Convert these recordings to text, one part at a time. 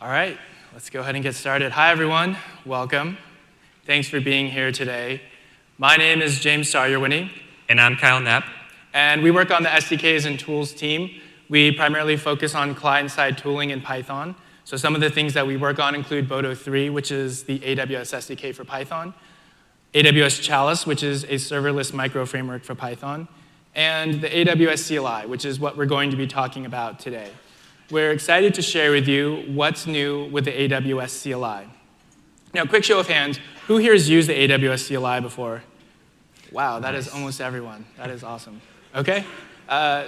All right, let's go ahead and get started. Hi, everyone. Welcome. Thanks for being here today. My name is James Saryerwini. And I'm Kyle Knapp. And we work on the SDKs and tools team. We primarily focus on client-side tooling in Python. So some of the things that we work on include Boto 3, which is the AWS SDK for Python, AWS Chalice, which is a serverless micro framework for Python, and the AWS CLI, which is what we're going to be talking about today. We're excited to share with you what's new with the AWS CLI. Now, quick show of hands, who here has used the AWS CLI before? Wow, that is almost everyone. That is awesome. OK,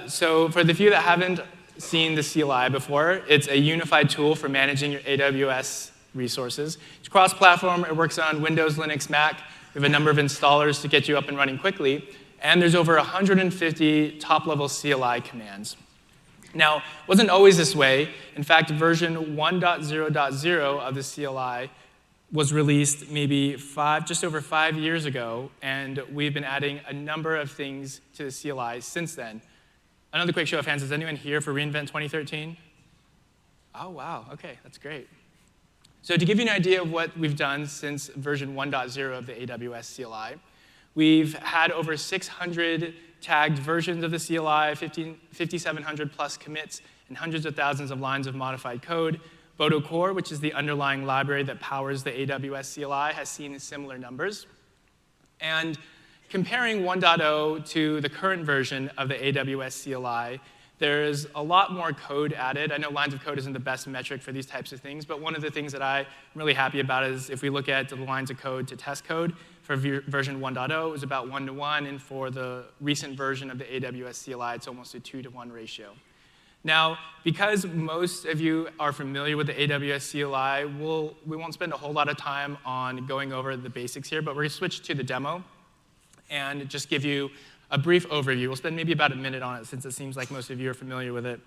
so for the few that haven't seen the CLI before, it's a unified tool for managing your AWS resources. It's cross-platform. It works on Windows, Linux, Mac. We have a number of installers to get you up and running quickly. And there's over 150 top-level CLI commands. Now, it wasn't always this way. In fact, version 1.0.0 of the CLI was released maybe just over 5 years ago, and we've been adding a number of things to the CLI since then. Another quick show of hands, is anyone here for reInvent 2013? Oh, wow, OK, that's great. So to give you an idea of what we've done since version 1.0 of the AWS CLI, we've had over 600 tagged versions of the CLI, 5,700 plus commits, and hundreds of thousands of lines of modified code. Boto Core, which is the underlying library that powers the AWS CLI, has seen similar numbers. And comparing 1.0 to the current version of the AWS CLI, there's a lot more code added. I know lines of code isn't the best metric for these types of things, but one of the things that I'm really happy about is if we look at the lines of code to test code, for version 1.0, it was about 1-to-1, and for the recent version of the AWS CLI, it's almost a 2-to-1 ratio. Now, because most of you are familiar with the AWS CLI, we won't spend a whole lot of time on going over the basics here, but we're going to switch to the demo and just give you a brief overview. We'll spend maybe about a minute on it, since it seems like most of you are familiar with it.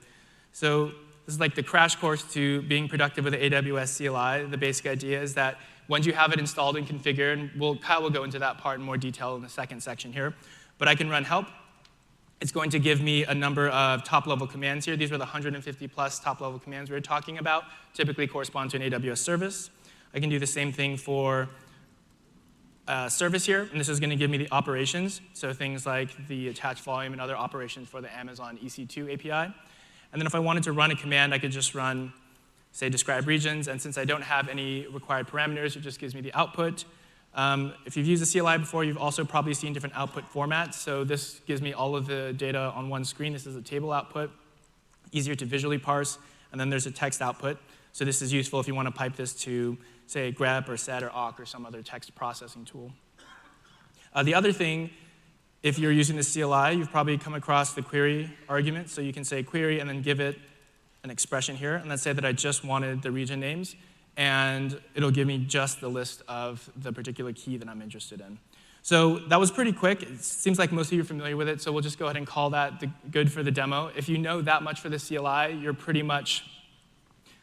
So this is like the crash course to being productive with the AWS CLI. The basic idea is that once you have it installed and configured, and Kyle will go into that part in more detail in the second section here, but I can run help. It's going to give me a number of top-level commands here. These were the 150-plus top-level commands we were talking about, typically correspond to an AWS service. I can do the same thing for service here, and this is going to give me the operations, so things like the attached volume and other operations for the Amazon EC2 API. And then if I wanted to run a command, I could just run, say, describe regions, and since I don't have any required parameters, it just gives me the output. If you've used the CLI before, you've also probably seen different output formats. So this gives me all of the data on one screen. This is a table output, easier to visually parse. And then there's a text output. So this is useful if you want to pipe this to, say, grep or set or awk or some other text processing tool. The other thing, if you're using the CLI, you've probably come across the query argument. So you can say query and then give it an expression here. And let's say that I just wanted the region names. And it'll give me just the list of the particular key that I'm interested in. So that was pretty quick. It seems like most of you are familiar with it, so we'll just go ahead and call that good for the demo. If you know that much for the CLI, you're pretty much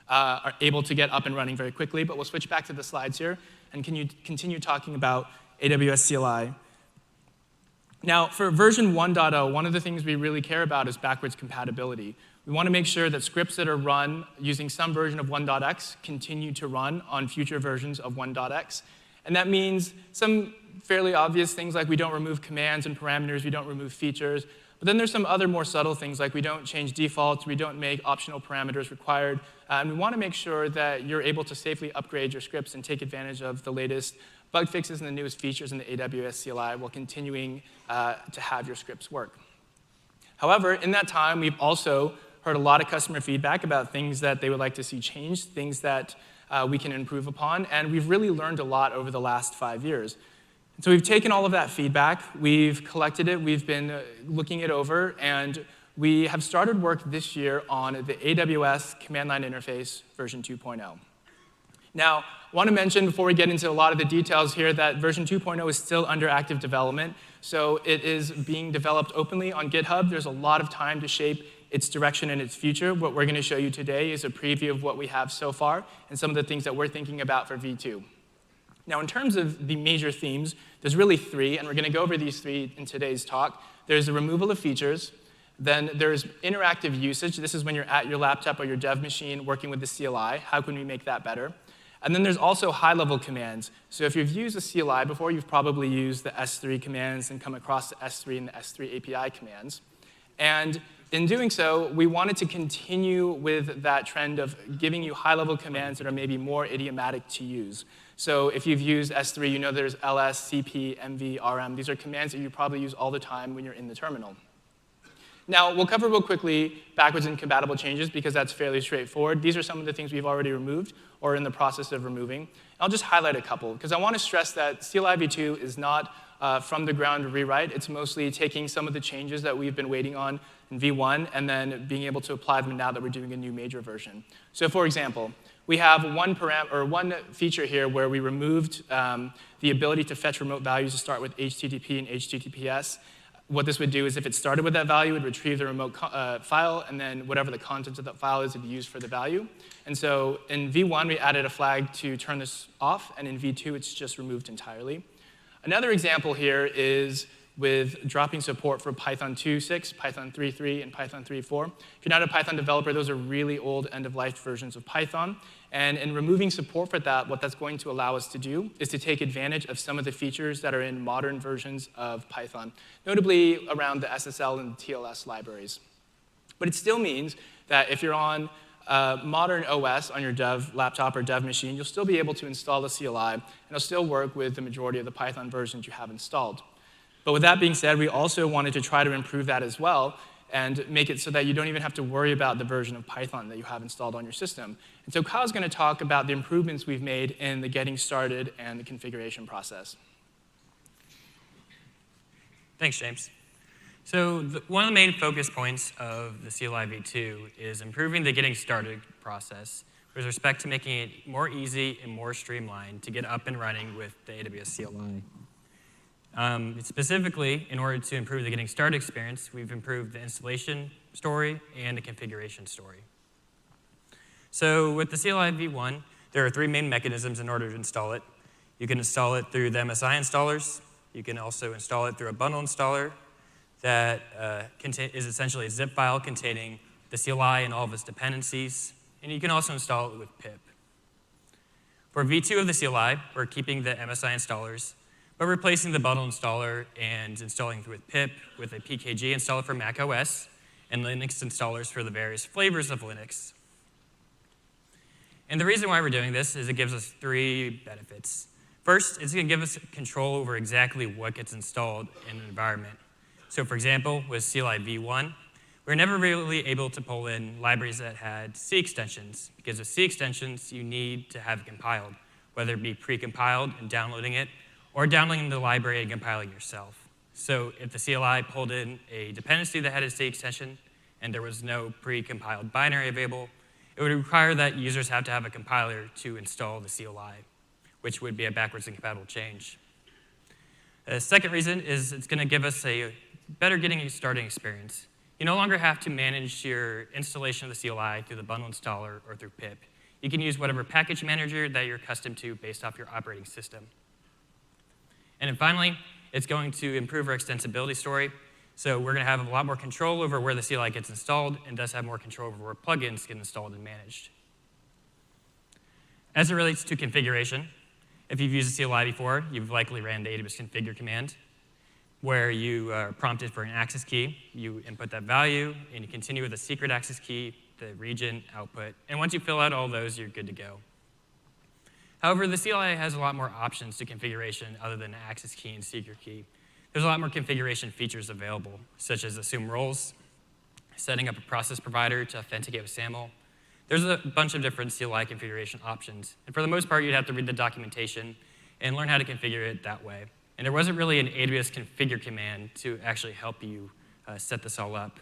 are able to get up and running very quickly. But we'll switch back to the slides here and continue talking about AWS CLI. Now, for version 1.0, one of the things we really care about is backwards compatibility. We want to make sure that scripts that are run using some version of 1.x continue to run on future versions of 1.x. And that means some fairly obvious things like we don't remove commands and parameters, we don't remove features. But then there's some other more subtle things like we don't change defaults, we don't make optional parameters required. And we want to make sure that you're able to safely upgrade your scripts and take advantage of the latest bug fixes and the newest features in the AWS CLI while continuing to have your scripts work. However, in that time, we've also heard a lot of customer feedback about things that they would like to see changed, things that we can improve upon, and we've really learned a lot over the last 5 years. And so we've taken all of that feedback, we've collected it, we've been looking it over, and we have started work this year on the AWS Command Line Interface version 2.0. Now, I want to mention before we get into a lot of the details here that version 2.0 is still under active development, so it is being developed openly on GitHub. There's a lot of time to shape its direction and its future. What we're going to show you today is a preview of what we have so far and some of the things that we're thinking about for V2. Now, in terms of the major themes, there's really three, and we're going to go over these three in today's talk. There's the removal of features, Then there's interactive usage. This is when you're at your laptop or your dev machine working with the CLI. How can we make that better? And then there's also high-level commands. So if you've used the CLI before, you've probably used the S3 commands and come across the S3 and the S3 API commands. And in doing so, we wanted to continue with that trend of giving you high-level commands that are maybe more idiomatic to use. So if you've used S3, you know there's ls, cp, mv, rm. These are commands that you probably use all the time when you're in the terminal. Now, we'll cover real quickly backwards and compatible changes because that's fairly straightforward. These are some of the things we've already removed or in the process of removing. I'll just highlight a couple because I want to stress that CLI v2 is not from the ground rewrite. It's mostly taking some of the changes that we've been waiting on in v1 and then being able to apply them now that we're doing a new major version. So for example, we have one feature here where we removed the ability to fetch remote values to start with HTTP and HTTPS. What this would do is if it started with that value, it would retrieve the remote file, and then whatever the content of that file is, it would use for the value. And so in v1, we added a flag to turn this off, and in v2, it's just removed entirely. Another example here is with dropping support for Python 2.6, Python 3.3, and Python 3.4. If you're not a Python developer, those are really old end-of-life versions of Python. And in removing support for that, what that's going to allow us to do is to take advantage of some of the features that are in modern versions of Python, notably around the SSL and TLS libraries. But it still means that if you're on modern OS on your dev laptop or dev machine, you'll still be able to install the CLI, and it'll still work with the majority of the Python versions you have installed. But with that being said, we also wanted to try to improve that as well and make it so that you don't even have to worry about the version of Python that you have installed on your system. And so Kyle's going to talk about the improvements we've made in the getting started and the configuration process. Thanks, James. So one of the main focus points of the CLI v2 is improving the getting started process with respect to making it more easy and more streamlined to get up and running with the AWS CLI. Specifically, in order to improve the getting started experience, we've improved the installation story and the configuration story. So with the CLI v1, there are three main mechanisms in order to install it. You can install it through the MSI installers. You can also install it through a bundle installer that is essentially a zip file containing the CLI and all of its dependencies. And you can also install it with pip. For v2 of the CLI, we're keeping the MSI installers, but replacing the bundle installer and installing with pip with a PKG installer for Mac OS and Linux installers for the various flavors of Linux. And the reason why we're doing this is it gives us three benefits. First, it's going to give us control over exactly what gets installed in an environment. So for example, with CLI v1, we're never really able to pull in libraries that had C extensions, because with C extensions, you need to have it compiled, whether it be pre-compiled and downloading it, or downloading the library and compiling yourself. So if the CLI pulled in a dependency that had a C extension and there was no pre-compiled binary available, it would require that users have to have a compiler to install the CLI, which would be a backwards and compatible change. The second reason is it's going to give us a better getting starting experience. You no longer have to manage your installation of the CLI through the bundle installer or through pip. You can use whatever package manager that you're accustomed to based off your operating system. And then finally, it's going to improve our extensibility story. So we're going to have a lot more control over where the CLI gets installed and thus have more control over where plugins get installed and managed. As it relates to configuration, if you've used a CLI before, you've likely ran the AWS configure command, where you are prompted for an access key. You input that value, and you continue with a secret access key, the region, output. And once you fill out all those, you're good to go. However, the CLI has a lot more options to configuration other than access key and secret key. There's a lot more configuration features available, such as assume roles, setting up a process provider to authenticate with SAML. There's a bunch of different CLI configuration options. And for the most part, you'd have to read the documentation and learn how to configure it that way. And there wasn't really an AWS configure command to actually help you set this all up.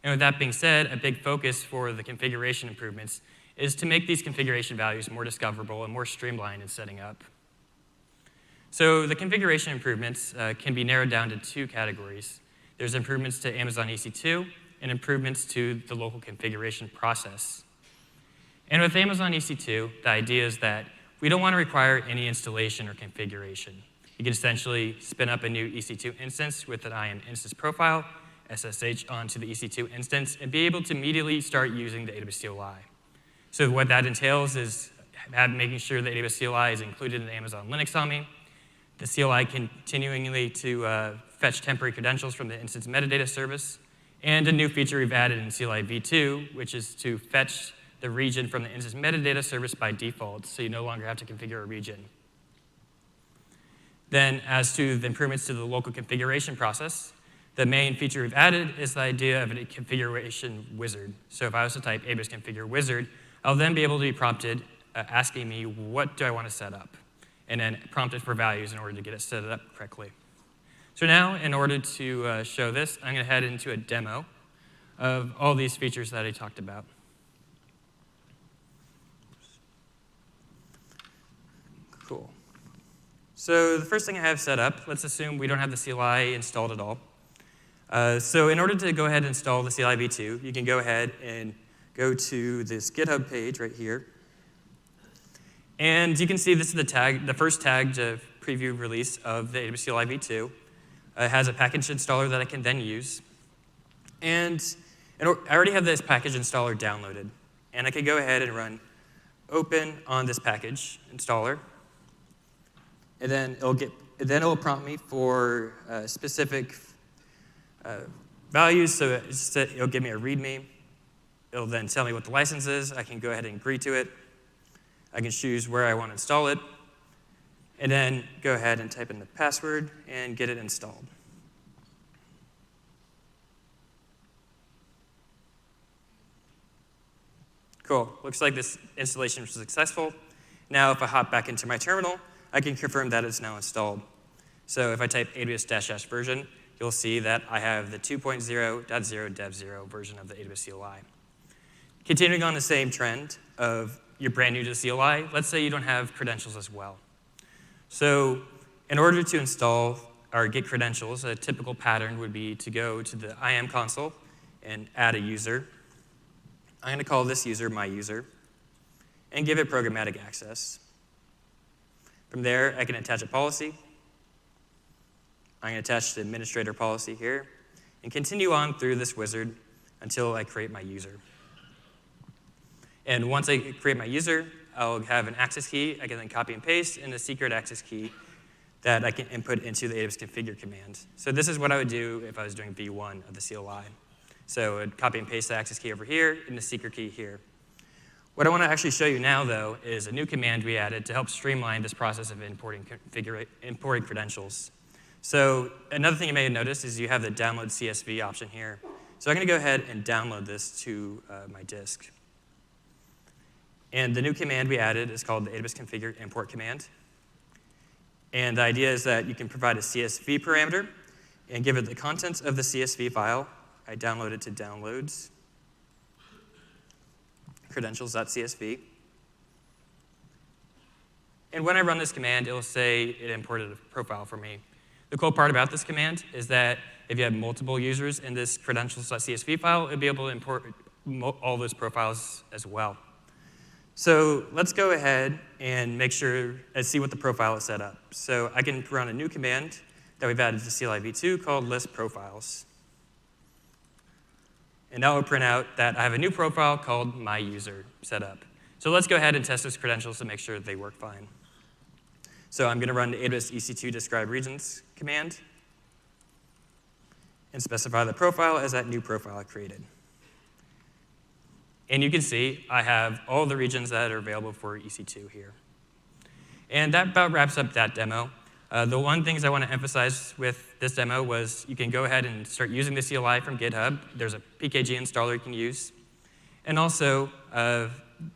And with that being said, a big focus for the configuration improvements is to make these configuration values more discoverable and more streamlined in setting up. So the configuration improvements can be narrowed down to two categories. There's improvements to Amazon EC2 and improvements to the local configuration process. And with Amazon EC2, the idea is that we don't want to require any installation or configuration. You can essentially spin up a new EC2 instance with an IAM instance profile SSH onto the EC2 instance and be able to immediately start using the AWS CLI. So what that entails is making sure the AWS CLI is included in the Amazon Linux AMI, the CLI continually to fetch temporary credentials from the instance metadata service, and a new feature we've added in CLI V2, which is to fetch the region from the instance metadata service by default, so you no longer have to configure a region. Then, as to the improvements to the local configuration process, the main feature we've added is the idea of a configuration wizard. So if I was to type AWS configure wizard, I'll then be able to be prompted asking me, what do I want to set up? And then prompted for values in order to get it set up correctly. So now, in order to show this, I'm going to head into a demo of all these features that I talked about. Cool. So the first thing I have set up, let's assume we don't have the CLI installed at all. So in order to go ahead and install the CLI V2, you can go ahead and go to this GitHub page right here. And you can see this is the first tagged preview release of the AWS CLI V2. It has a package installer that I can then use. And I already have this package installer downloaded. And I can go ahead and run open on this package installer. And then it'll prompt me for specific values. So it'll give me a README. It'll then tell me what the license is. I can go ahead and agree to it. I can choose where I want to install it. And then go ahead and type in the password and get it installed. Cool. Looks like this installation was successful. Now, if I hop back into my terminal, I can confirm that it's now installed. So if I type AWS -- version, you'll see that I have the 2.0.0 dev0 version of the AWS CLI. Continuing on the same trend of you're brand new to the CLI, let's say you don't have credentials as well. So in order to install or get credentials, a typical pattern would be to go to the IAM console and add a user. I'm going to call this user my user and give it programmatic access. From there, I can attach a policy. I'm going to attach the administrator policy here and continue on through this wizard until I create my user. And once I create my user, I'll have an access key. I can then copy and paste in a secret access key that I can input into the AWS configure command. So this is what I would do if I was doing V1 of the CLI. So I'd copy and paste the access key over here and the secret key here. What I want to actually show you now, though, is a new command we added to help streamline this process of importing credentials. So another thing you may have noticed is you have the download CSV option here. So I'm going to go ahead and download this to my disk. And the new command we added is called the AWS configure import command. And the idea is that you can provide a CSV parameter and give it the contents of the CSV file. I download it to downloads, credentials.csv. And when I run this command, it'll say it imported a profile for me. The cool part about this command is that if you have multiple users in this credentials.csv file, it'll be able to import all those profiles as well. So let's go ahead and make sure and see what the profile is set up. So I can run a new command that we've added to CLI V2 called list profiles. And that will print out that I have a new profile called my user set up. So let's go ahead and test those credentials to make sure that they work fine. So I'm going to run the AWS EC2 describe regions command and specify the profile as that new profile I created. And you can see I have all the regions that are available for EC2 here. And that about wraps up that demo. The one things I want to emphasize with this demo was you can go ahead and start using the CLI from GitHub. There's a PKG installer you can use. And also, the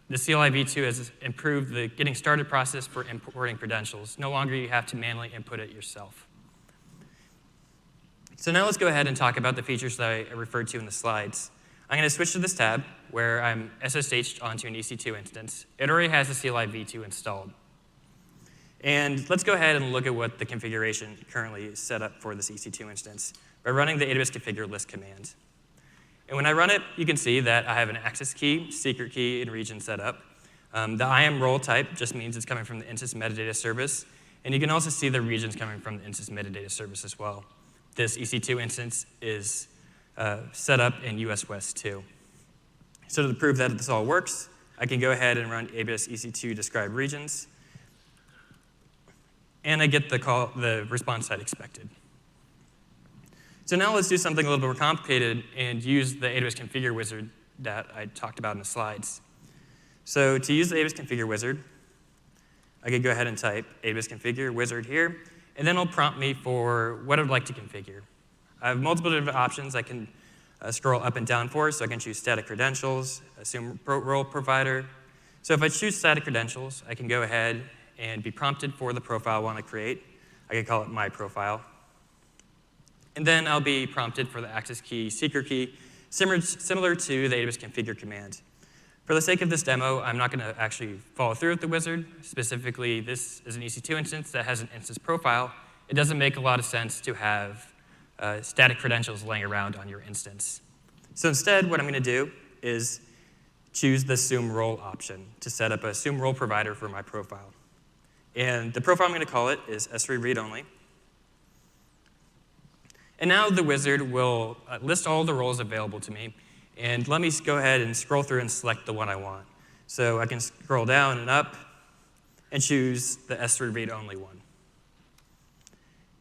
CLI V2 has improved the getting started process for importing credentials. No longer you have to manually input it yourself. So now let's go ahead and talk about the features that I referred to in the slides. I'm going to switch to this tab where I'm SSH'd onto an EC2 instance. It already has the CLI V2 installed. And let's go ahead and look at what the configuration currently is set up for this EC2 instance by running the AWS configure list command. And when I run it, you can see that I have an access key, secret key, and region set up. The IAM role type just means it's coming from the instance metadata service. And you can also see the regions coming from the instance metadata service as well. This EC2 instance is set up in US West 2. So to prove that this all works, I can go ahead and run AWS EC2 describe regions, and I get the response I'd expected. So now let's do something a little bit more complicated and use the AWS Configure Wizard that I talked about in the slides. So to use the AWS Configure Wizard, I could go ahead and type AWS Configure Wizard here, and then it'll prompt me for what I'd like to configure. I have multiple different options I can scroll up and down for, so I can choose static credentials, assume role provider. So if I choose static credentials, I can go ahead and be prompted for the profile I want to create. I can call it my profile. And then I'll be prompted for the access key, secret key, similar to the AWS configure command. For the sake of this demo, I'm not going to actually follow through with the wizard. Specifically, this is an EC2 instance that has an instance profile. It doesn't make a lot of sense to have static credentials laying around on your instance. So instead, what I'm going to do is choose the assume role option to set up a assume role provider for my profile. And the profile I'm going to call it is S3 read-only. And now the wizard will list all the roles available to me, and let me go ahead and scroll through and select the one I want. So I can scroll down and up and choose the S3 read-only one.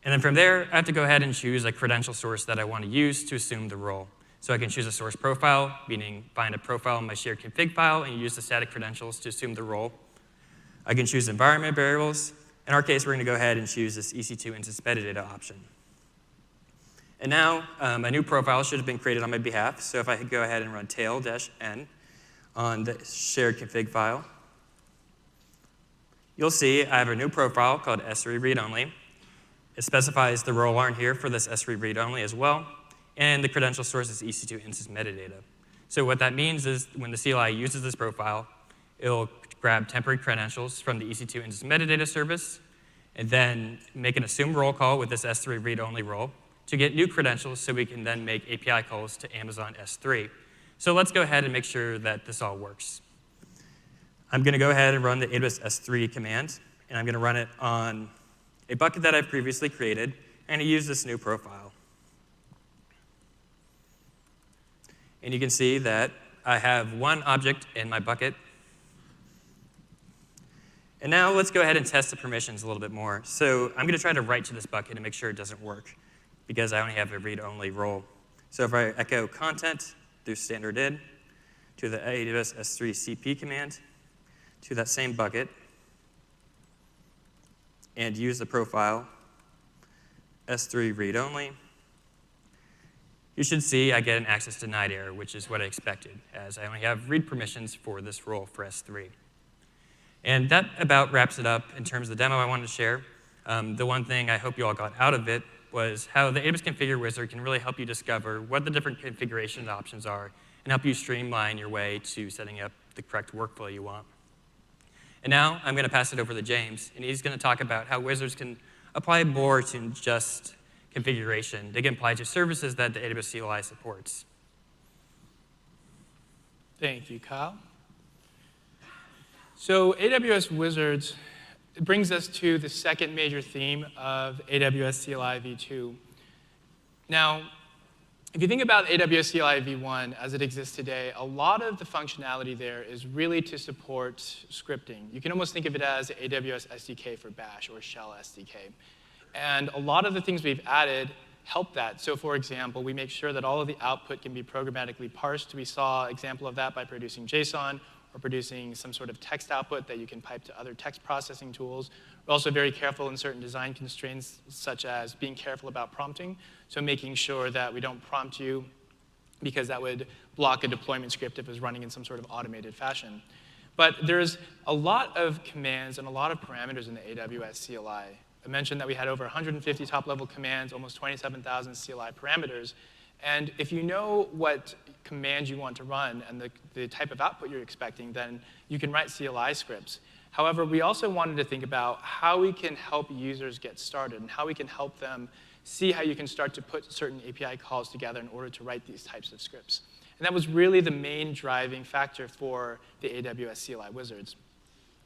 And then from there, I have to go ahead and choose a credential source that I want to use to assume the role. So I can choose a source profile, meaning find a profile in my shared config file and use the static credentials to assume the role. I can choose environment variables. In our case, we're going to go ahead and choose this EC2 instance metadata option. And now, a new profile should have been created on my behalf. So if I could go ahead and run tail-n on the shared config file, you'll see I have a new profile called S3 read-only. It specifies the role arm here for this S3 read-only as well. And the credential source is EC2 instance metadata. So what that means is when the CLI uses this profile, it'll grab temporary credentials from the EC2 instance metadata service, and then make an assume role call with this S3 read-only role to get new credentials so we can then make API calls to Amazon S3. So let's go ahead and make sure that this all works. I'm going to go ahead and run the AWS S3 command, and I'm going to run it on a bucket that I've previously created, and I use this new profile. And you can see that I have one object in my bucket. And now let's go ahead and test the permissions a little bit more. So I'm going to try to write to this bucket and make sure it doesn't work, because I only have a read-only role. So if I echo content through standard in to the AWS S3 CP command to that same bucket and use the profile S3 read-only, you should see I get an access denied error, which is what I expected, as I only have read permissions for this role for S3. And that about wraps it up in terms of the demo I wanted to share. The one thing I hope you all got out of it was how the AWS Configure Wizard can really help you discover what the different configuration options are and help you streamline your way to setting up the correct workflow you want. And now I'm going to pass it over to James, and he's going to talk about how wizards can apply more to just configuration. They can apply to services that the AWS CLI supports. Thank you, Kyle. So AWS Wizards brings us to the second major theme of AWS CLI v2. Now, if you think about AWS CLI v1 as it exists today, a lot of the functionality there is really to support scripting. You can almost think of it as AWS SDK for Bash or Shell SDK. And a lot of the things we've added help that. So for example, we make sure that all of the output can be programmatically parsed. We saw an example of that by producing JSON or producing some sort of text output that you can pipe to other text processing tools. We're also very careful in certain design constraints, such as being careful about prompting, so making sure that we don't prompt you because that would block a deployment script if it was running in some sort of automated fashion. But there's a lot of commands and a lot of parameters in the AWS CLI. I mentioned that we had over 150 top-level commands, almost 27,000 CLI parameters. And if you know what commands you want to run and the type of output you're expecting, then you can write CLI scripts. However, we also wanted to think about how we can help users get started and how we can help them see how you can start to put certain API calls together in order to write these types of scripts. And that was really the main driving factor for the AWS CLI Wizards.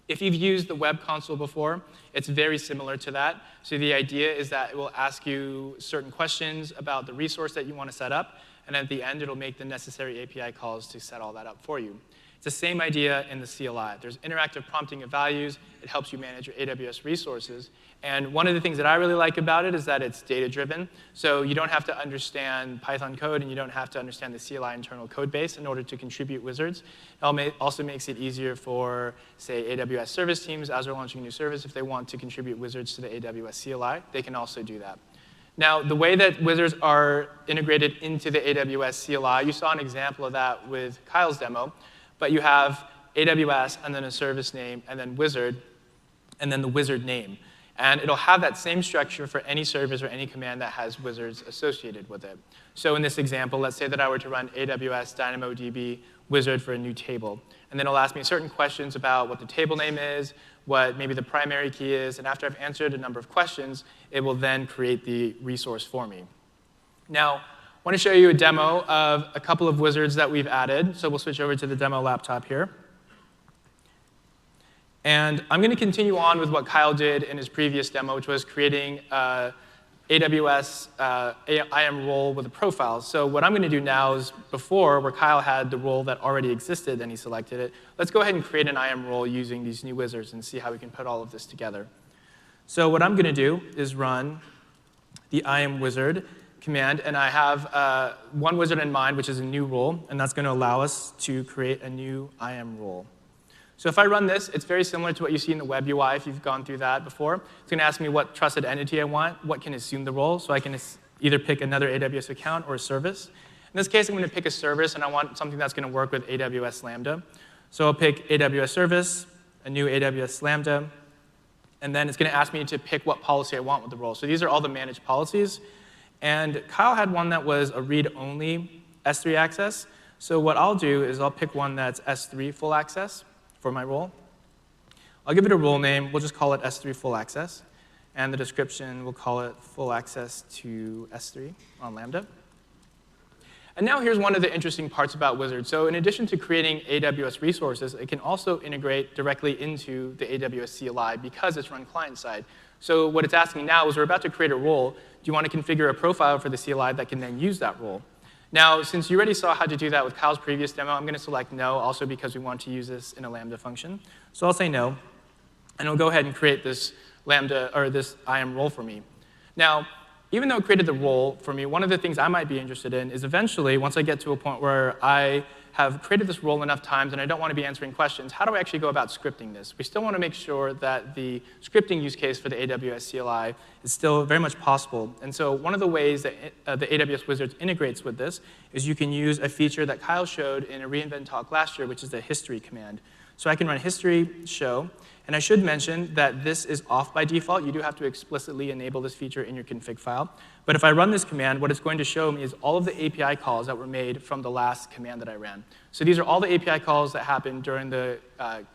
If you've used the web console before, it's very similar to that. So the idea is that it will ask you certain questions about the resource that you want to set up, and at the end, it'll make the necessary API calls to set all that up for you. It's the same idea in the CLI. There's interactive prompting of values. It helps you manage your AWS resources. And one of the things that I really like about it is that it's data-driven. So you don't have to understand Python code, and you don't have to understand the CLI internal code base in order to contribute wizards. It also makes it easier for, say, AWS service teams, as they're launching a new service, if they want to contribute wizards to the AWS CLI, they can also do that. Now, the way that wizards are integrated into the AWS CLI, you saw an example of that with Kyle's demo. But you have AWS, and then a service name, and then wizard, and then the wizard name. And it'll have that same structure for any service or any command that has wizards associated with it. So in this example, let's say that I were to run AWS DynamoDB wizard for a new table. And then it'll ask me certain questions about what the table name is, what maybe the primary key is, and after I've answered a number of questions, it will then create the resource for me. Now, I want to show you a demo of a couple of wizards that we've added. So we'll switch over to the demo laptop here. And I'm going to continue on with what Kyle did in his previous demo, which was creating AWS IAM role with a profile. So what I'm going to do now is before, where Kyle had the role that already existed and he selected it, let's go ahead and create an IAM role using these new wizards and see how we can put all of this together. So what I'm going to do is run the IAM wizard command, and I have one wizard in mind, which is a new role, and that's going to allow us to create a new IAM role. So if I run this, it's very similar to what you see in the web UI if you've gone through that before. It's going to ask me what trusted entity I want, what can assume the role, so I can either pick another AWS account or a service. In this case, I'm going to pick a service, and I want something that's going to work with AWS Lambda. So I'll pick AWS service, a new AWS Lambda, and then it's going to ask me to pick what policy I want with the role. So these are all the managed policies. And Kyle had one that was a read-only S3 access. So what I'll do is I'll pick one that's S3 full access for my role. I'll give it a role name. We'll just call it S3 full access. And the description, we'll call it full access to S3 on Lambda. And now here's one of the interesting parts about Wizard. So in addition to creating AWS resources, it can also integrate directly into the AWS CLI because it's run client-side. So what it's asking now is we're about to create a role. Do you want to configure a profile for the CLI that can then use that role? Now, since you already saw how to do that with Kyle's previous demo, I'm going to select no, also because we want to use this in a Lambda function. So I'll say no, and it'll go ahead and create this Lambda or this IAM role for me. Now, even though it created the role for me, one of the things I might be interested in is eventually, once I get to a point where I have created this role enough times and I don't want to be answering questions, how do I actually go about scripting this? We still want to make sure that the scripting use case for the AWS CLI is still very much possible. And so one of the ways that the AWS Wizards integrates with this is you can use a feature that Kyle showed in a reInvent talk last year, which is the history command. So I can run history show. And I should mention that this is off by default. You do have to explicitly enable this feature in your config file. But if I run this command, what it's going to show me is all of the API calls that were made from the last command that I ran. So these are all the API calls that happened during the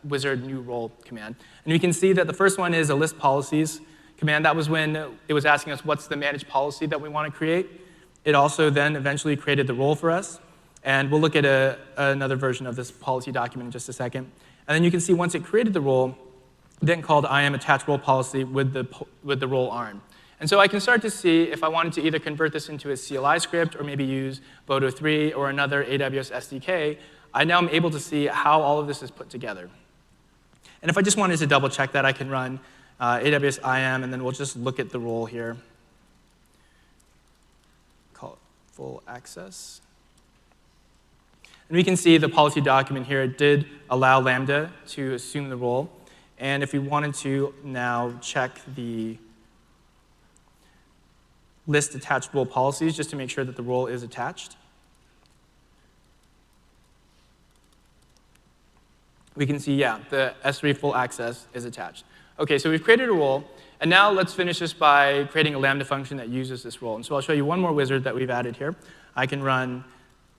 wizard new role command. And you can see that the first one is a list policies command. That was when it was asking us what's the managed policy that we want to create. It also then eventually created the role for us. And we'll look at another version of this policy document in just a second. And then you can see once it created the role, then called IAM attach role policy with the role ARN. And so I can start to see if I wanted to either convert this into a CLI script or maybe use Boto3 or another AWS SDK, I now am able to see how all of this is put together. And if I just wanted to double check that, I can run AWS IAM, and then we'll just look at the role here. Call it full access. And we can see the policy document here. It did allow Lambda to assume the role. And if we wanted to now check the list attached role policies just to make sure that the role is attached, we can see, yeah, the S3 full access is attached. OK, so we've created a role. And now let's finish this by creating a Lambda function that uses this role. And so I'll show you one more wizard that we've added here. I can run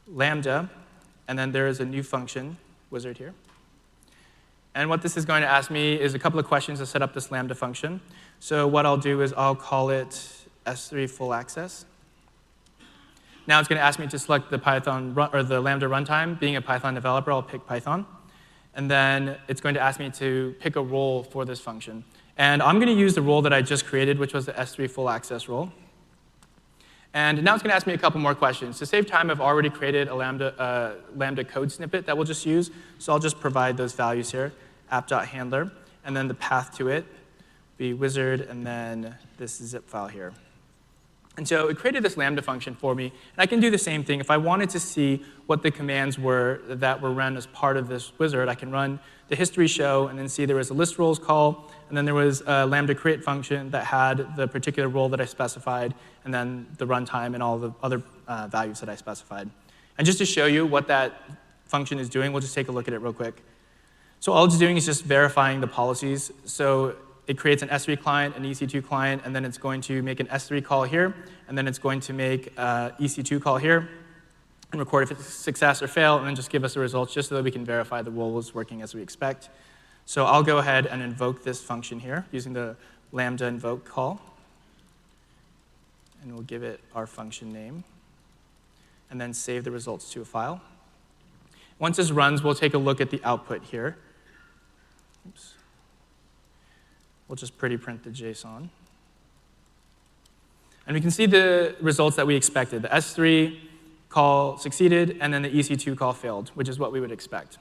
Lambda, and then there is a new function wizard here. And what this is going to ask me is a couple of questions to set up this Lambda function. So what I'll do is I'll call it S3 full access. Now it's going to ask me to select the Python or the Lambda runtime. Being a Python developer, I'll pick Python. And then it's going to ask me to pick a role for this function. And I'm going to use the role that I just created, which was the S3 full access role. And now it's going to ask me a couple more questions. To save time, I've already created a Lambda code snippet that we'll just use. So I'll just provide those values here, app.handler, and then the path to it be wizard, and then this zip file here. And so it created this Lambda function for me. And I can do the same thing. If I wanted to see what the commands were that were run as part of this wizard, I can run the history show and then see there was a list roles call, and then there was a Lambda create function that had the particular role that I specified, and then the runtime and all the other values that I specified. And just to show you what that function is doing, we'll just take a look at it real quick. So all it's doing is just verifying the policies. So it creates an S3 client, an EC2 client, and then it's going to make an S3 call here, and then it's going to make an EC2 call here, and record if it's a success or fail, and then just give us the results just so that we can verify the role is working as we expect. So I'll go ahead and invoke this function here using the Lambda invoke call. And we'll give it our function name, and then save the results to a file. Once this runs, we'll take a look at the output here. Oops. We'll just pretty print the JSON. And we can see the results that we expected. The S3 call succeeded, and then the EC2 call failed, which is what we would expect.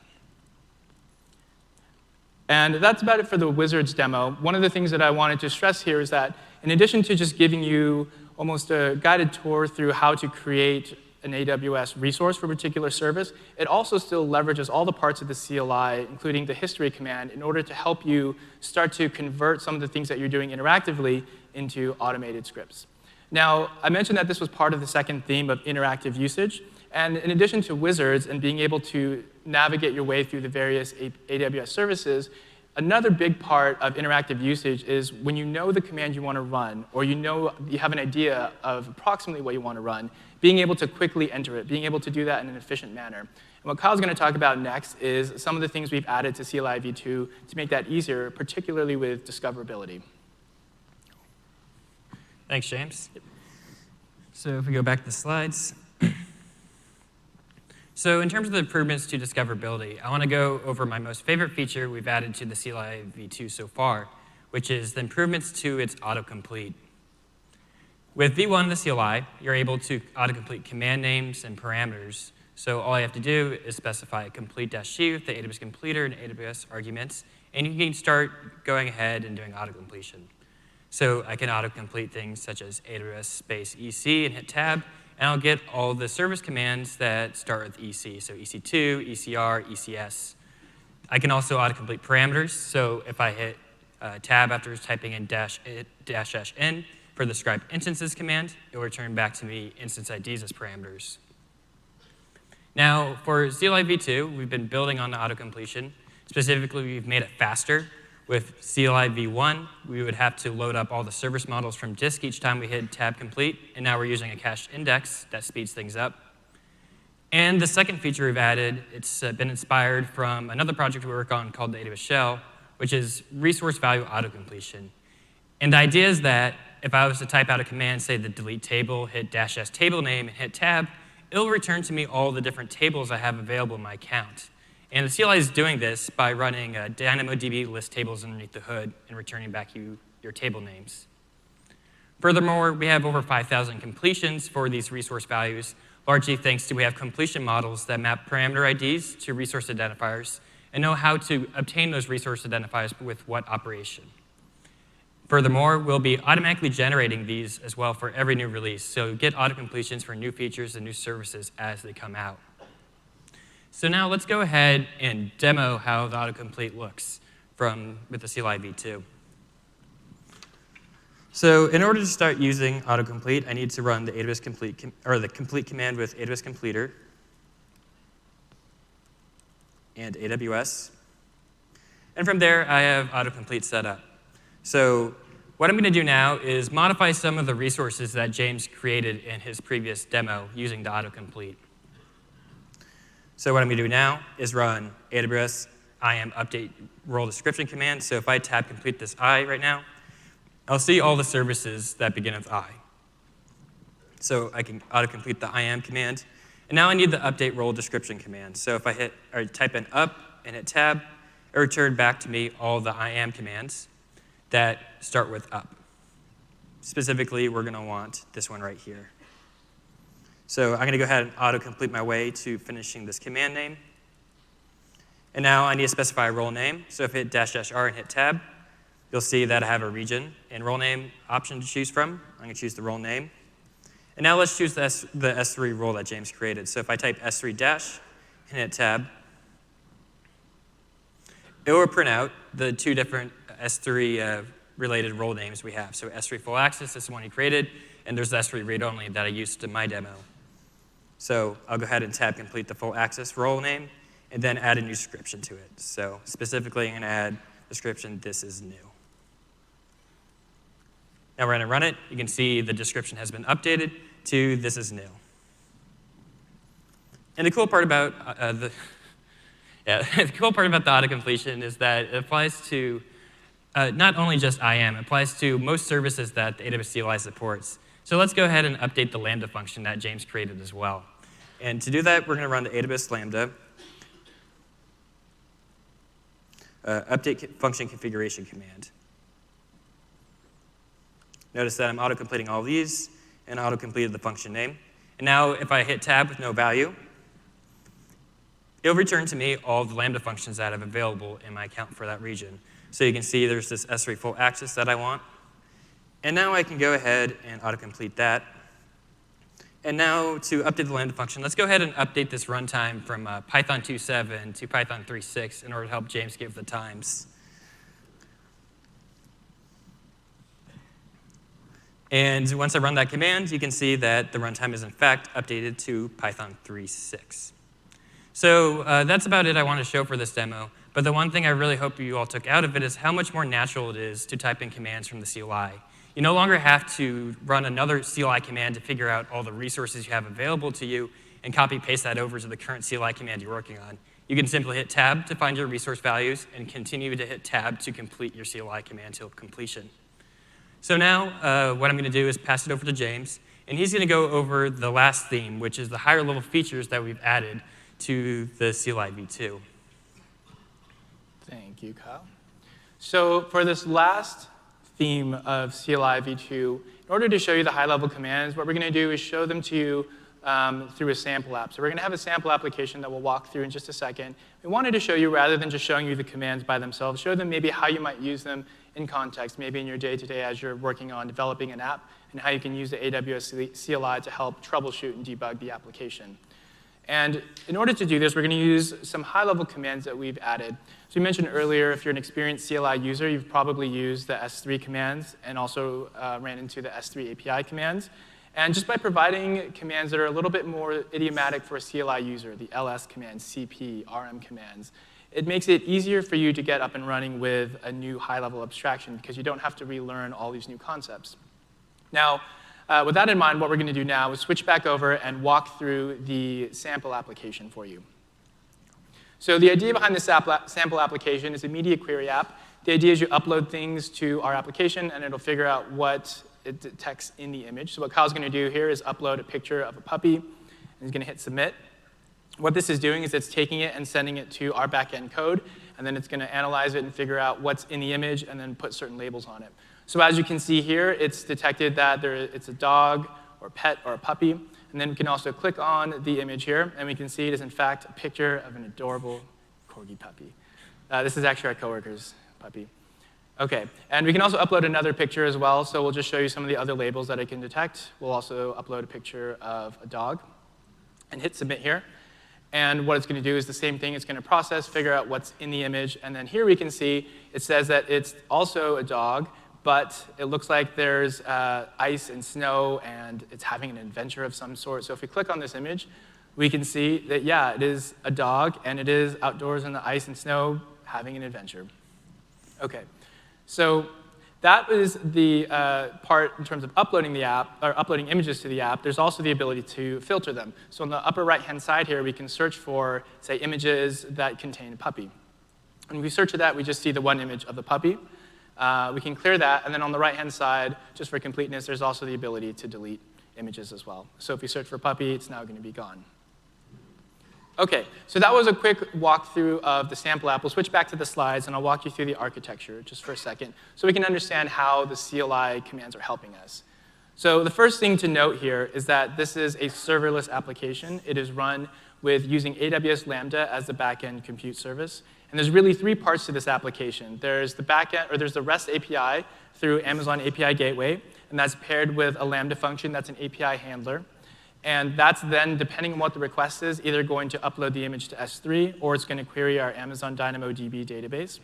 And that's about it for the Wizards demo. One of the things that I wanted to stress here is that in addition to just giving you almost a guided tour through how to create an AWS resource for a particular service, it also still leverages all the parts of the CLI, including the history command, in order to help you start to convert some of the things that you're doing interactively into automated scripts. Now, I mentioned that this was part of the second theme of interactive usage. And in addition to Wizards and being able to navigate your way through the various AWS services, another big part of interactive usage is when you know the command you want to run, or you have an idea of approximately what you want to run, being able to quickly enter it, being able to do that in an efficient manner. And what Kyle's going to talk about next is some of the things we've added to CLI V2 to make that easier, particularly with discoverability. Thanks, James. So if we go back to the slides. So in terms of the improvements to discoverability, I want to go over my most favorite feature we've added to the CLI V2 so far, which is the improvements to its autocomplete. With V1 in the CLI, you're able to autocomplete command names and parameters. So all I have to do is specify a complete-c with the AWS completer and AWS arguments, and you can start going ahead and doing autocompletion. So I can autocomplete things such as AWS space EC and hit tab, and I'll get all the service commands that start with EC, so EC2, ECR, ECS. I can also autocomplete parameters, so if I hit tab after typing in -n for the scribe instances command, it will return back to me instance IDs as parameters. Now, for CLI V2, we've been building on the autocompletion. Specifically, we've made it faster. With CLI V1, we would have to load up all the service models from disk each time we hit tab complete, and now we're using a cached index that speeds things up. And the second feature we've added, it's been inspired from another project we work on called the AWS Shell, which is resource value autocompletion. And the idea is that if I was to type out a command, say the delete table, hit -s table name, and hit tab, it'll return to me all the different tables I have available in my account. And the CLI is doing this by running DynamoDB list tables underneath the hood and returning back your table names. Furthermore, we have over 5,000 completions for these resource values, largely thanks to we have completion models that map parameter IDs to resource identifiers and know how to obtain those resource identifiers with what operation. Furthermore, we'll be automatically generating these as well for every new release, so get autocompletions for new features and new services as they come out. So now let's go ahead and demo how the autocomplete looks with the CLI V2. So in order to start using autocomplete, I need to run the AWS complete command with AWS completer and AWS. And from there, I have autocomplete set up. So what I'm going to do now is modify some of the resources that James created in his previous demo using the autocomplete. So what I'm going to do now is run AWS IAM update role description command. So if I tab complete this I right now, I'll see all the services that begin with I. So I can autocomplete the IAM command. And now I need the update role description command. So if I type in up and hit tab, it returns back to me all the IAM commands that start with up. Specifically, we're going to want this one right here. So I'm going to go ahead and autocomplete my way to finishing this command name. And now I need to specify a role name. So if I hit --R and hit tab, you'll see that I have a region and role name option to choose from. I'm going to choose the role name. And now let's choose the S3 role that James created. So if I type S3 dash and hit tab, it will print out the two different S3 related role names we have. So S3 full access, this is the one he created, and there's the S3 read only that I used in my demo. So I'll go ahead and tab complete the full access role name, and then add a new description to it. So specifically, I'm going to add description, this is new. Now we're going to run it. You can see the description has been updated to this is new. And the cool part about the cool part about the autocompletion is that it applies to not only just IAM, it applies to most services that the AWS CLI supports. So let's go ahead and update the Lambda function that James created as well. And to do that, we're going to run the AWS Lambda update function configuration command. Notice that I'm auto-completing all these and auto-completed the function name. And now if I hit tab with no value, it'll return to me all of the Lambda functions that I have available in my account for that region. So you can see there's this S3 full access that I want. And now I can go ahead and auto-complete that. And now to update the Lambda function, let's go ahead and update this runtime from Python 2.7 to Python 3.6 in order to help James give the times. And once I run that command, you can see that the runtime is in fact updated to Python 3.6. So that's about it I want to show for this demo. But the one thing I really hope you all took out of it is how much more natural it is to type in commands from the CLI. You no longer have to run another CLI command to figure out all the resources you have available to you and copy-paste that over to the current CLI command you're working on. You can simply hit tab to find your resource values and continue to hit tab to complete your CLI command till completion. So now what I'm going to do is pass it over to James, and he's going to go over the last theme, which is the higher level features that we've added to the CLI v2. Thank you, Kyle. So for this last theme of CLI v2, in order to show you the high-level commands, what we're going to do is show them to you through a sample app. So we're going to have a sample application that we'll walk through in just a second. We wanted to show you, rather than just showing you the commands by themselves, show them maybe how you might use them in context, maybe in your day-to-day as you're working on developing an app, and how you can use the AWS CLI to help troubleshoot and debug the application. And in order to do this, we're going to use some high-level commands that we've added. So we mentioned earlier, if you're an experienced CLI user, you've probably used the S3 commands and also ran into the S3 API commands. And just by providing commands that are a little bit more idiomatic for a CLI user, the ls commands, cp, rm commands, it makes it easier for you to get up and running with a new high-level abstraction because you don't have to relearn all these new concepts. Now, with that in mind, what we're going to do now is switch back over and walk through the sample application for you. So the idea behind this sample application is a media query app. The idea is you upload things to our application, and it'll figure out what it detects in the image. So what Kyle's going to do here is upload a picture of a puppy, and he's going to hit submit. What this is doing is it's taking it and sending it to our back-end code, and then it's going to analyze it and figure out what's in the image and then put certain labels on it. So as you can see here, it's detected that it's a dog or pet or a puppy. And then we can also click on the image here, and we can see it is, in fact, a picture of an adorable corgi puppy. This is actually our coworker's puppy. OK, and we can also upload another picture as well. So we'll just show you some of the other labels that it can detect. We'll also upload a picture of a dog and hit submit here. And what it's going to do is the same thing. It's going to process, figure out what's in the image. And then here we can see it says that it's also a dog, but it looks like there's ice and snow, and it's having an adventure of some sort. So if we click on this image, we can see that, yeah, it is a dog, and it is outdoors in the ice and snow having an adventure. OK, so that is the part in terms of uploading the app, or uploading images to the app. There's also the ability to filter them. So on the upper right-hand side here, we can search for, say, images that contain a puppy. And if we search for that, we just see the one image of the puppy. We can clear that, and then on the right-hand side, just for completeness, there's also the ability to delete images as well. So if we search for puppy, it's now going to be gone. OK, so that was a quick walkthrough of the sample app. We'll switch back to the slides, and I'll walk you through the architecture just for a second so we can understand how the CLI commands are helping us. So the first thing to note here is that this is a serverless application. It is run with using AWS Lambda as the backend compute service. And there's really three parts to this application. There's the backend, or there's the REST API through Amazon API Gateway, and that's paired with a Lambda function that's an API handler. And that's then, depending on what the request is, either going to upload the image to S3, or it's going to query our Amazon DynamoDB database.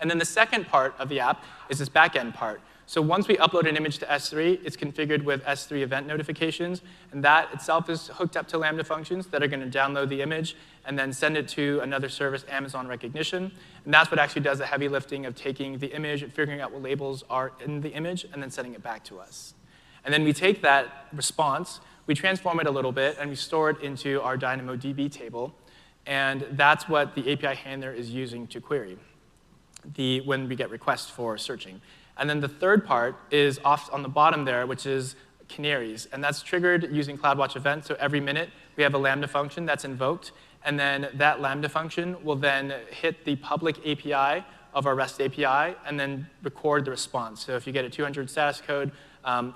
And then the second part of the app is this backend part. So once we upload an image to S3, it's configured with S3 event notifications, and that itself is hooked up to Lambda functions that are going to download the image and then send it to another service, Amazon Recognition. And that's what actually does the heavy lifting of taking the image and figuring out what labels are in the image and then sending it back to us. And then we take that response, we transform it a little bit, and we store it into our DynamoDB table. And that's what the API handler is using to query when we get requests for searching. And then the third part is off on the bottom there, which is canaries. And that's triggered using CloudWatch events. So every minute, we have a Lambda function that's invoked. And then that Lambda function will then hit the public API of our REST API and then record the response. So if you get a 200 status code,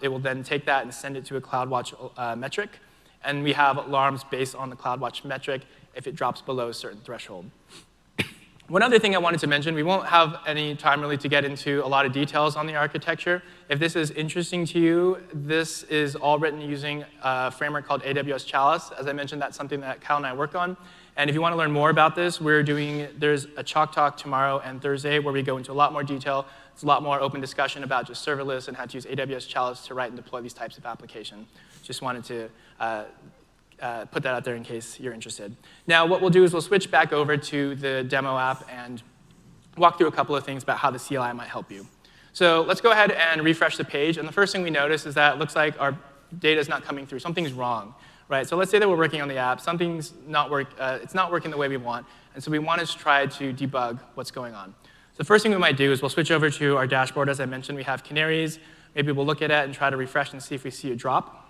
it will then take that and send it to a CloudWatch metric. And we have alarms based on the CloudWatch metric if it drops below a certain threshold. One other thing I wanted to mention, we won't have any time really to get into a lot of details on the architecture. If this is interesting to you, this is all written using a framework called AWS Chalice. As I mentioned, that's something that Kyle and I work on. And if you want to learn more about this, there's a Chalk Talk tomorrow and Thursday where we go into a lot more detail. It's a lot more open discussion about just serverless and how to use AWS Chalice to write and deploy these types of applications. Just wanted to put that out there in case you're interested. Now, what we'll do is we'll switch back over to the demo app and walk through a couple of things about how the CLI might help you. So let's go ahead and refresh the page. And the first thing we notice is that it looks like our data is not coming through. Something's wrong, right? So let's say that we're working on the app. It's not working the way we want. And so we want to try to debug what's going on. So the first thing we might do is we'll switch over to our dashboard. As I mentioned, we have canaries. Maybe we'll look at it and try to refresh and see if we see a drop.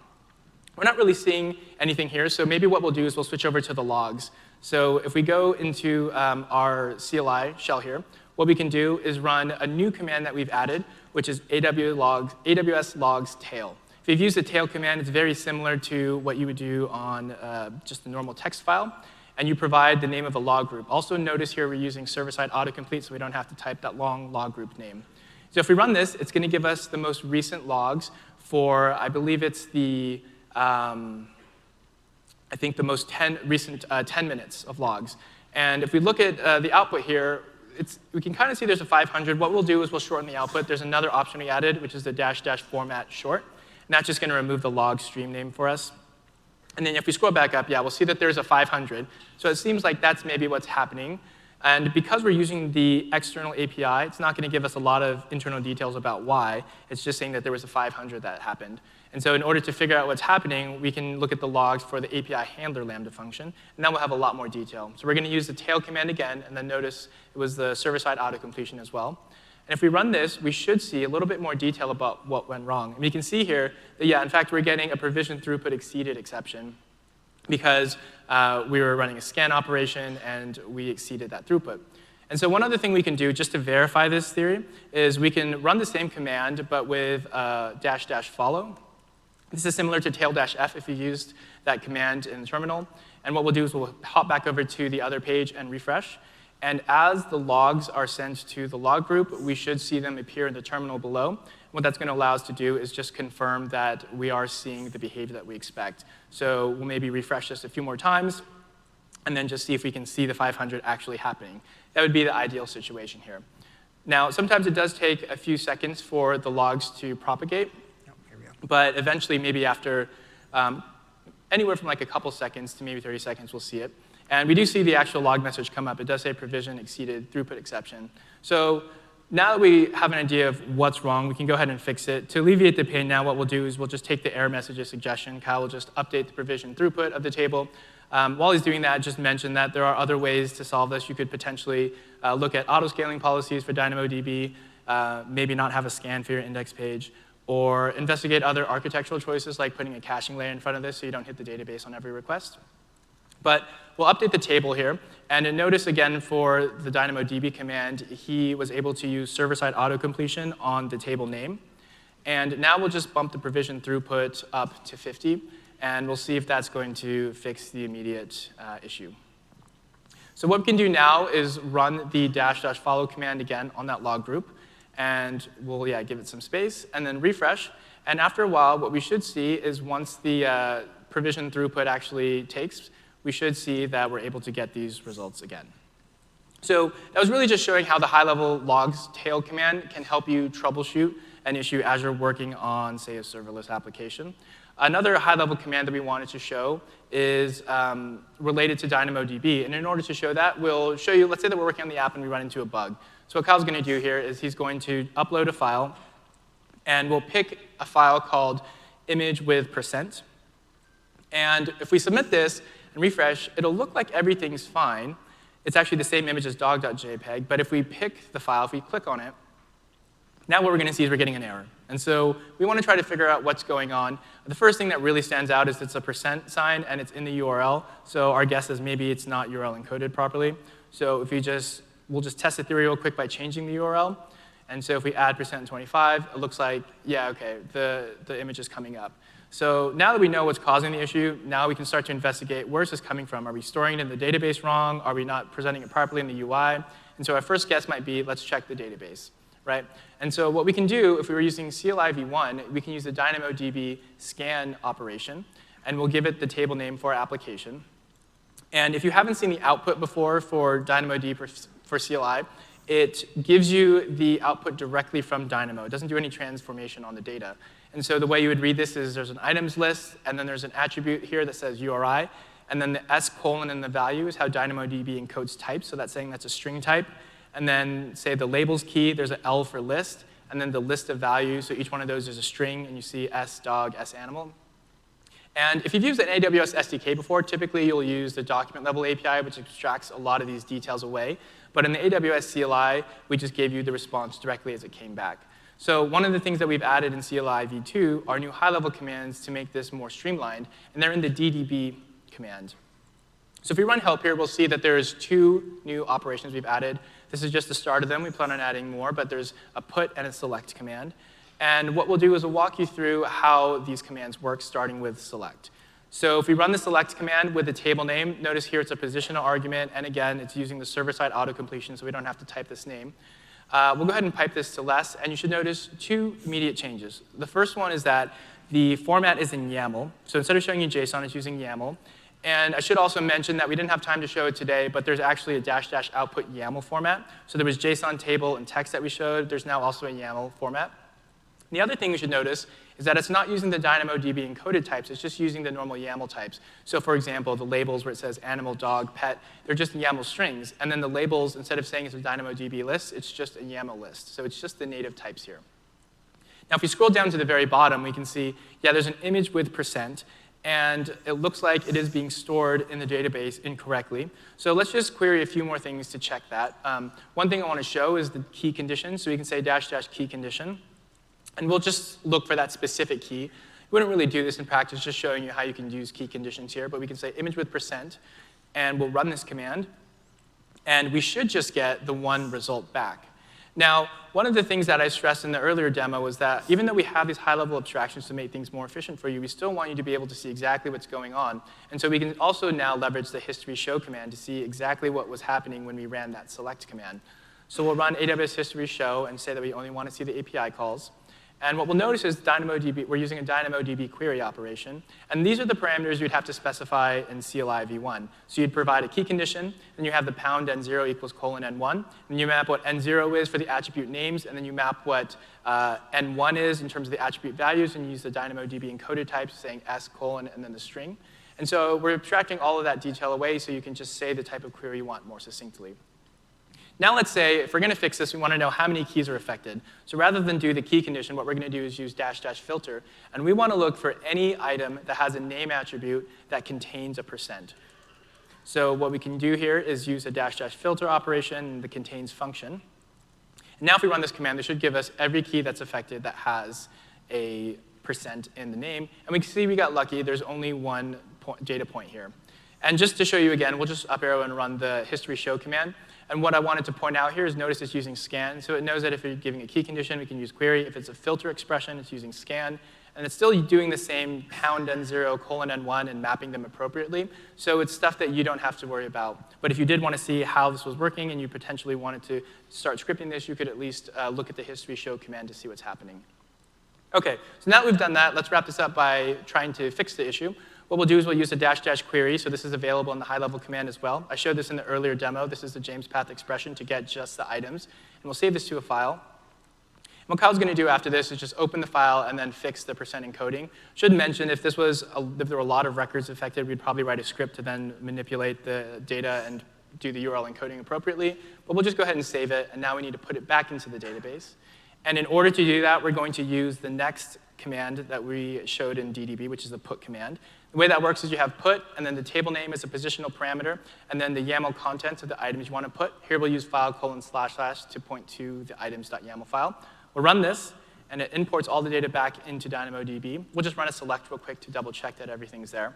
We're not really seeing anything here, so maybe what we'll do is we'll switch over to the logs. So if we go into our CLI shell here, what we can do is run a new command that we've added, which is AWS logs tail. If you've used the tail command, it's very similar to what you would do on just a normal text file, and you provide the name of a log group. Also notice here we're using server-side autocomplete, so we don't have to type that long log group name. So if we run this, it's going to give us the most recent logs for, I believe it's the I think the most recent 10 minutes of logs. And if we look at the output here, we can kind of see there's a 500. What we'll do is we'll shorten the output. There's another option we added, which is the -- format short. And that's just going to remove the log stream name for us. And then if we scroll back up, yeah, we'll see that there's a 500. So it seems like that's maybe what's happening. And because we're using the external API, it's not going to give us a lot of internal details about why. It's just saying that there was a 500 that happened. And so in order to figure out what's happening, we can look at the logs for the API handler Lambda function, and then we'll have a lot more detail. So we're going to use the tail command again, and then notice it was the server-side autocompletion as well. And if we run this, we should see a little bit more detail about what went wrong. And you can see here that, yeah, in fact, we're getting a provision throughput exceeded exception because we were running a scan operation, and we exceeded that throughput. And so one other thing we can do just to verify this theory is we can run the same command, but with -- follow. This is similar to tail-f if you used that command in the terminal. And what we'll do is we'll hop back over to the other page and refresh. And as the logs are sent to the log group, we should see them appear in the terminal below. What that's going to allow us to do is just confirm that we are seeing the behavior that we expect. So we'll maybe refresh this a few more times, and then just see if we can see the 500 actually happening. That would be the ideal situation here. Now, sometimes it does take a few seconds for the logs to propagate. But eventually, maybe after anywhere from like a couple seconds to maybe 30 seconds, we'll see it. And we do see the actual log message come up. It does say provision exceeded throughput exception. So now that we have an idea of what's wrong, we can go ahead and fix it. To alleviate the pain now, what we'll do is we'll just take the error message as suggestion. Kyle will just update the provision throughput of the table. While he's doing that, just mention that there are other ways to solve this. You could potentially look at auto-scaling policies for DynamoDB, maybe not have a scan for your index page, or investigate other architectural choices like putting a caching layer in front of this so you don't hit the database on every request. But we'll update the table here. And notice again for the DynamoDB command, he was able to use server-side autocompletion on the table name. And now we'll just bump the provision throughput up to 50, and we'll see if that's going to fix the immediate issue. So what we can do now is run the -- follow command again on that log group, and we'll give it some space, and then refresh. And after a while, what we should see is once the provision throughput actually takes, we should see that we're able to get these results again. So that was really just showing how the high-level logs tail command can help you troubleshoot an issue as you're working on, say, a serverless application. Another high-level command that we wanted to show is related to DynamoDB. And in order to show that, we'll show you, let's say that we're working on the app and we run into a bug. So what Kyle's going to do here is he's going to upload a file, and we'll pick a file called image with %. And if we submit this and refresh, it'll look like everything's fine. It's actually the same image as dog.jpg, but if we pick the file, if we click on it, now what we're going to see is we're getting an error. And so we want to try to figure out what's going on. The first thing that really stands out is it's a % sign, and it's in the URL. So our guess is maybe it's not URL encoded properly. So if we'll just test it through real quick by changing the URL. And so if we add %25, it looks like, yeah, OK, the image is coming up. So now that we know what's causing the issue, now we can start to investigate where is this coming from. Are we storing it in the database wrong? Are we not presenting it properly in the UI? And so our first guess might be, let's check the database. Right? And so what we can do, if we were using CLI v1, we can use the DynamoDB Scan operation, and we'll give it the table name for our application. And if you haven't seen the output before for DynamoDB for CLI, it gives you the output directly from Dynamo. It doesn't do any transformation on the data. And so the way you would read this is there's an items list, and then there's an attribute here that says URI, and then the S colon in the value is how DynamoDB encodes types, so that's saying that's a string type. And then, say, the labels key, there's an L for list, and then the list of values. So each one of those is a string, and you see S dog, S animal. And if you've used an AWS SDK before, typically you'll use the document level API, which extracts a lot of these details away. But in the AWS CLI, we just gave you the response directly as it came back. So one of the things that we've added in CLI v2 are new high-level commands to make this more streamlined, and they're in the DDB command. So if we run help here, we'll see that there's 2 new operations we've added. This is just the start of them. We plan on adding more, but there's a put and a select command. And what we'll do is we'll walk you through how these commands work, starting with select. So if we run the select command with the table name, notice here it's a positional argument, and again, it's using the server-side autocompletion, so we don't have to type this name. We'll go ahead and pipe this to less, and you should notice 2 immediate changes. The first one is that the format is in YAML. So instead of showing you JSON, it's using YAML. And I should also mention that we didn't have time to show it today, but there's actually a -- output YAML format. So there was JSON table and text that we showed. There's now also a YAML format. And the other thing you should notice is that it's not using the DynamoDB encoded types. It's just using the normal YAML types. So for example, the labels where it says animal, dog, pet, they're just YAML strings. And then the labels, instead of saying it's a DynamoDB list, it's just a YAML list. So it's just the native types here. Now if we scroll down to the very bottom, we can see, yeah, there's an image with %. And it looks like it is being stored in the database incorrectly. So let's just query a few more things to check that. One thing I want to show is the key condition. So we can say -- key condition. And we'll just look for that specific key. We wouldn't really do this in practice, just showing you how you can use key conditions here. But we can say image with %, and we'll run this command. And we should just get the 1 result back. Now, one of the things that I stressed in the earlier demo was that even though we have these high-level abstractions to make things more efficient for you, we still want you to be able to see exactly what's going on. And so we can also now leverage the history show command to see exactly what was happening when we ran that select command. So we'll run AWS history show and say that we only want to see the API calls. And what we'll notice is we're using a DynamoDB query operation. And these are the parameters you'd have to specify in CLI v1. So you'd provide a key condition, then you have the #n0 equals :n1. And you map what n0 is for the attribute names, and then you map what n1 is in terms of the attribute values, and you use the DynamoDB encoded types saying S:, and then the string. And so we're abstracting all of that detail away so you can just say the type of query you want more succinctly. Now let's say, if we're going to fix this, we want to know how many keys are affected. So rather than do the key condition, what we're going to do is use -- filter. And we want to look for any item that has a name attribute that contains a %. So what we can do here is use a -- filter operation, the contains function. And now if we run this command, this should give us every key that's affected that has a % in the name. And we can see we got lucky. There's only 1 data point here. And just to show you again, we'll just up arrow and run the history show command. And what I wanted to point out here is notice it's using scan. So it knows that if you're giving a key condition, we can use query. If it's a filter expression, it's using scan. And it's still doing the same #n0, :n1, and mapping them appropriately. So it's stuff that you don't have to worry about. But if you did want to see how this was working and you potentially wanted to start scripting this, you could at least look at the history show command to see what's happening. OK, so now that we've done that, let's wrap this up by trying to fix the issue. What we'll do is we'll use a -- query. So this is available in the high-level command as well. I showed this in the earlier demo. This is the James path expression to get just the items. And we'll save this to a file. And what Kyle's going to do after this is just open the file and then fix the % encoding. Should mention, if there were a lot of records affected, we'd probably write a script to then manipulate the data and do the URL encoding appropriately. But we'll just go ahead and save it. And now we need to put it back into the database. And in order to do that, we're going to use the next command that we showed in DDB, which is the put command. The way that works is you have put, and then the table name is a positional parameter, and then the YAML contents of the items you want to put. Here we'll use file : / to point to the items.yaml file. We'll run this, and it imports all the data back into DynamoDB. We'll just run a select real quick to double check that everything's there.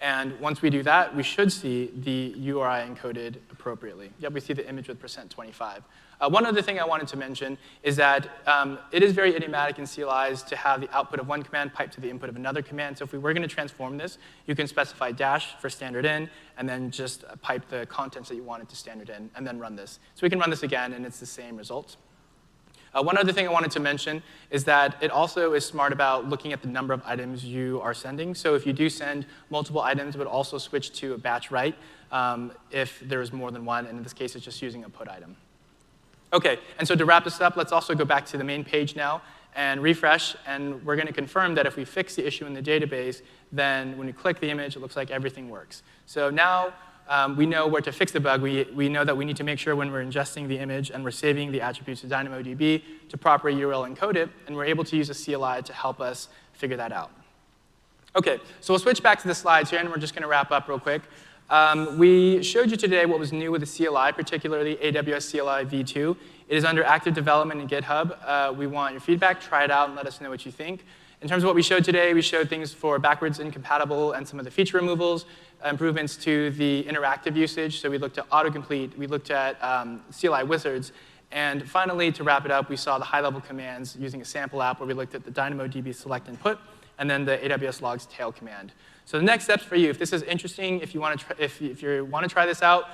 And once we do that, we should see the URI encoded appropriately. Yep, we see the image with %25. One other thing I wanted to mention is that it is very idiomatic in CLIs to have the output of one command piped to the input of another command. So if we were going to transform this, you can specify dash for standard in, and then just pipe the contents that you wanted to standard in, and then run this. So we can run this again, and it's the same result. One other thing I wanted to mention is that it also is smart about looking at the number of items you are sending. So if you do send multiple items, it would also switch to a batch write if there's more than one. And in this case, it's just using a put item. OK, and so to wrap this up, let's also go back to the main page now and refresh. And we're going to confirm that if we fix the issue in the database, then when we click the image, it looks like everything works. So now we know where to fix the bug. We know that we need to make sure when we're ingesting the image and we're saving the attributes to DynamoDB to properly URL encode it, and we're able to use a CLI to help us figure that out. OK, so we'll switch back to the slides here, and we're just going to wrap up real quick. We showed you today what was new with the CLI, particularly AWS CLI v2. It is under active development in GitHub. We want your feedback. Try it out and let us know what you think. In terms of what we showed today, we showed things for backwards incompatible and some of the feature removals, improvements to the interactive usage. So we looked at Autocomplete. We looked at CLI Wizards. And finally, to wrap it up, we saw the high-level commands using a sample app where we looked at the DynamoDB select and put, and then the AWS logs tail command. So the next steps for you, if this is interesting, if you want to try this out,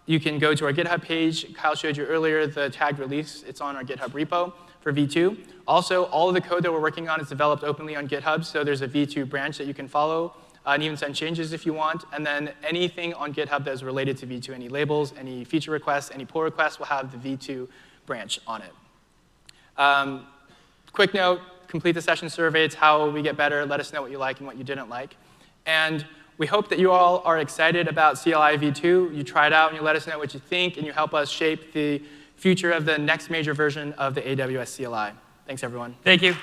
you can go to our GitHub page. Kyle showed you earlier the tagged release. It's on our GitHub repo for V2. Also, all of the code that we're working on is developed openly on GitHub, so there's a V2 branch that you can follow and even send changes if you want. And then anything on GitHub that is related to V2, any labels, any feature requests, any pull requests will have the V2 branch on it. Quick note, complete the session survey. It's how we get better. Let us know what you like and what you didn't like. And we hope that you all are excited about CLI v2. You try it out, and you let us know what you think, and you help us shape the future of the next major version of the AWS CLI. Thanks, everyone. Thank you.